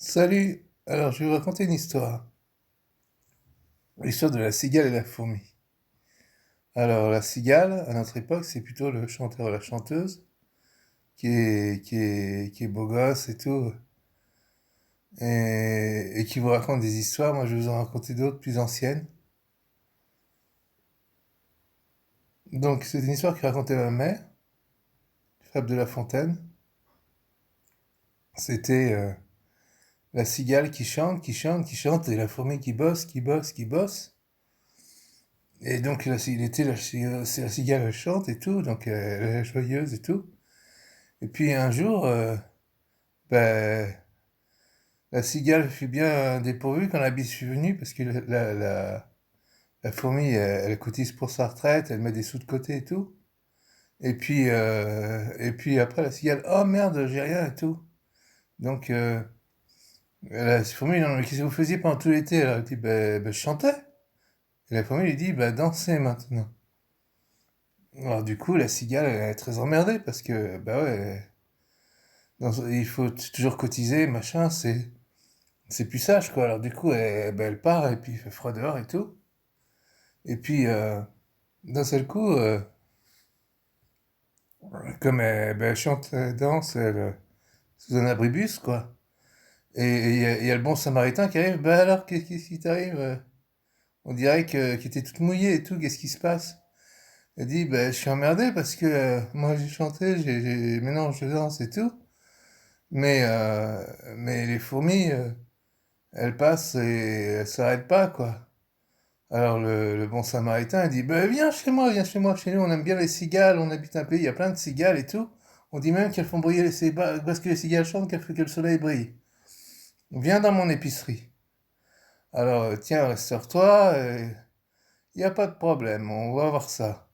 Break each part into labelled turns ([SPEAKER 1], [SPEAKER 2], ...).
[SPEAKER 1] Salut! Alors, je vais vous raconter une histoire. L'histoire de la cigale et la fourmi. Alors, la cigale, à notre époque, c'est plutôt le chanteur ou la chanteuse qui est beau gosse et tout, et qui vous raconte des histoires. Moi, je vais vous en raconter d'autres plus anciennes. Donc, c'est une histoire que racontait ma mère, Fable de La Fontaine. C'était la cigale qui chante, qui chante, qui chante, et la fourmi qui bosse, qui bosse, qui bosse. Et donc, c'est la cigale, elle chante et tout, donc elle est joyeuse et tout. Et puis un jour, ben, la cigale fut bien dépourvue quand la bise fut venue, parce que la fourmi, elle cotise pour sa retraite, elle met des sous de côté et tout. Et puis après, la cigale, oh merde, j'ai rien et tout. Donc la fourmi, non, mais qu'est-ce que vous faisiez pendant tout l'été? Elle dit, ben, je chantais. Et la fourmi lui dit, ben, dansez maintenant. Alors du coup, la cigale, elle est très emmerdée, parce que, bah ouais, il faut toujours cotiser, machin, c'est plus sage, quoi. Alors du coup, elle part, et puis il fait froid dehors et tout. Et puis, d'un seul coup, comme elle chante, elle danse, sous un abribus, quoi. Et il y a le bon samaritain qui arrive. Bah alors, qu'est-ce qui t'arrive? On dirait qu'il était toute mouillée et tout, qu'est-ce qui se passe? Elle dit, bah, je suis emmerdé parce que moi j'ai chanté, maintenant je danse et tout. Mais, euh, mais les fourmis, elles passent et elles s'arrêtent pas, quoi. Alors le bon samaritain il dit bah, viens chez moi, chez nous on aime bien les cigales, on habite un pays, il y a plein de cigales et tout. On dit même qu'elles font briller les cigales, parce que les cigales chantent qu'elles font que le soleil brille. Viens dans mon épicerie. Alors tiens, restaure-toi, il n'y a pas de problème, on va voir ça.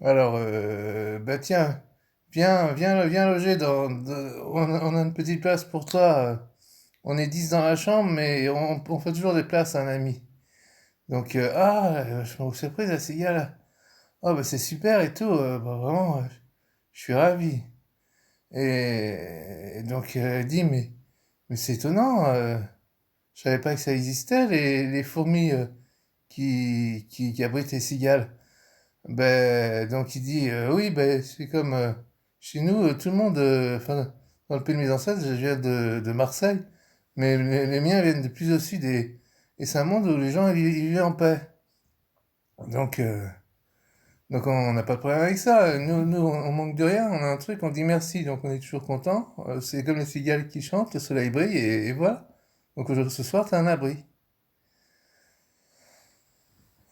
[SPEAKER 1] Alors, bah tiens, viens loger on a une petite place pour toi. On est 10 dans la chambre, mais on fait toujours des places à un ami. Donc, je me surprise, la cigale. Oh, bah c'est super et tout, bah, vraiment, je suis ravi. Et donc, elle dit, mais c'est étonnant, je savais pas que ça existait, les fourmis qui abritent les cigales. Ben, donc il dit, oui, ben, c'est comme chez nous, tout le monde, enfin, dans le pays de mes ancêtres, je viens de Marseille, mais les miens viennent de plus au sud, et c'est un monde où les gens ils vivent en paix. Donc, donc on n'a pas de problème avec ça. Nous, on manque de rien, on a un truc, on dit merci, donc on est toujours content. C'est comme les cigales qui chantent, le soleil brille, et voilà. Donc aujourd'hui, ce soir, t'as un abri.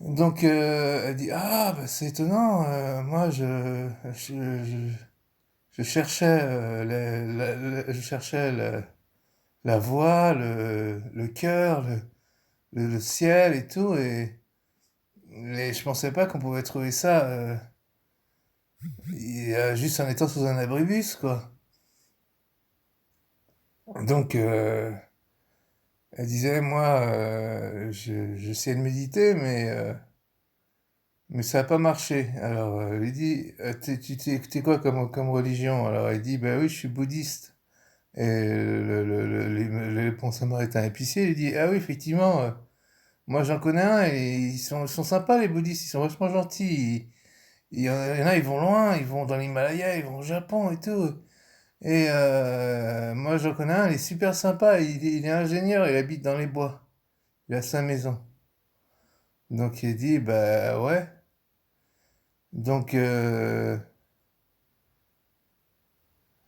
[SPEAKER 1] Donc elle dit, ah, bah, c'est étonnant, moi je cherchais, je cherchais la voix, le cœur, le ciel et tout, et je pensais pas qu'on pouvait trouver ça juste en étant sous un abribus, quoi. Donc, elle disait, moi, j'essayais de méditer, mais ça n'a pas marché. Alors, elle lui dit, t'es quoi comme religion? Alors, elle dit, bah oui, je suis bouddhiste. Et le pont samaritain épicier lui dit, ah oui, effectivement, moi j'en connais un, et ils sont sympas, les bouddhistes, ils sont vachement gentils. Il y en a, ils vont loin, ils vont dans l'Himalaya, ils vont au Japon et tout. Et moi, j'en connais un, il est super sympa. Il est ingénieur, il habite dans les bois. Il a sa maison. Donc il dit, bah ouais. Donc,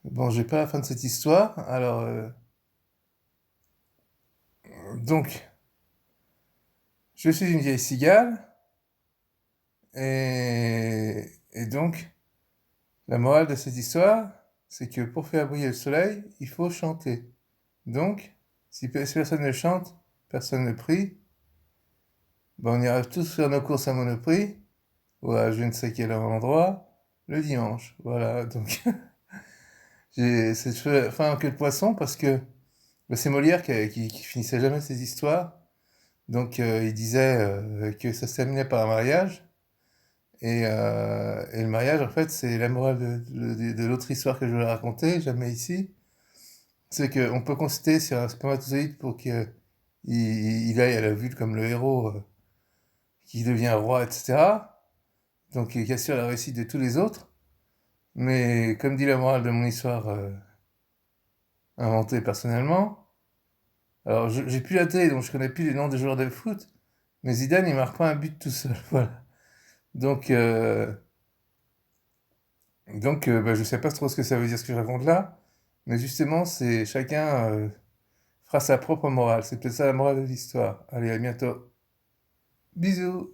[SPEAKER 1] bon, j'ai pas la fin de cette histoire. Alors, donc, je suis une vieille cigale. Et donc, la morale de cette histoire, c'est que pour faire briller le soleil, il faut chanter. Donc, si personne ne chante, personne ne prie, ben on ira tous faire nos courses à Monoprix, ou à je ne sais quel endroit, le dimanche. Voilà, donc j'ai cette fin en queue de poisson parce que ben, c'est Molière qui finissait jamais ses histoires. Donc il disait que ça se terminait par un mariage. Et le mariage, en fait, c'est la morale de l'autre histoire que je voulais raconter, jamais ici. C'est qu'on peut constater sur un spermatozoïde pour qu'il il aille à la vue comme le héros qui devient roi, etc. Donc qui assure la réussite de tous les autres. Mais comme dit la morale de mon histoire inventée personnellement, alors j'ai plus la télé, donc je connais plus les noms des joueurs de foot, mais Zidane, il marque pas un but tout seul. Voilà. Donc, bah, je sais pas trop ce que ça veut dire ce que je raconte là, mais justement, c'est chacun fera sa propre morale. C'est peut-être ça la morale de l'histoire. Allez, à bientôt. Bisous.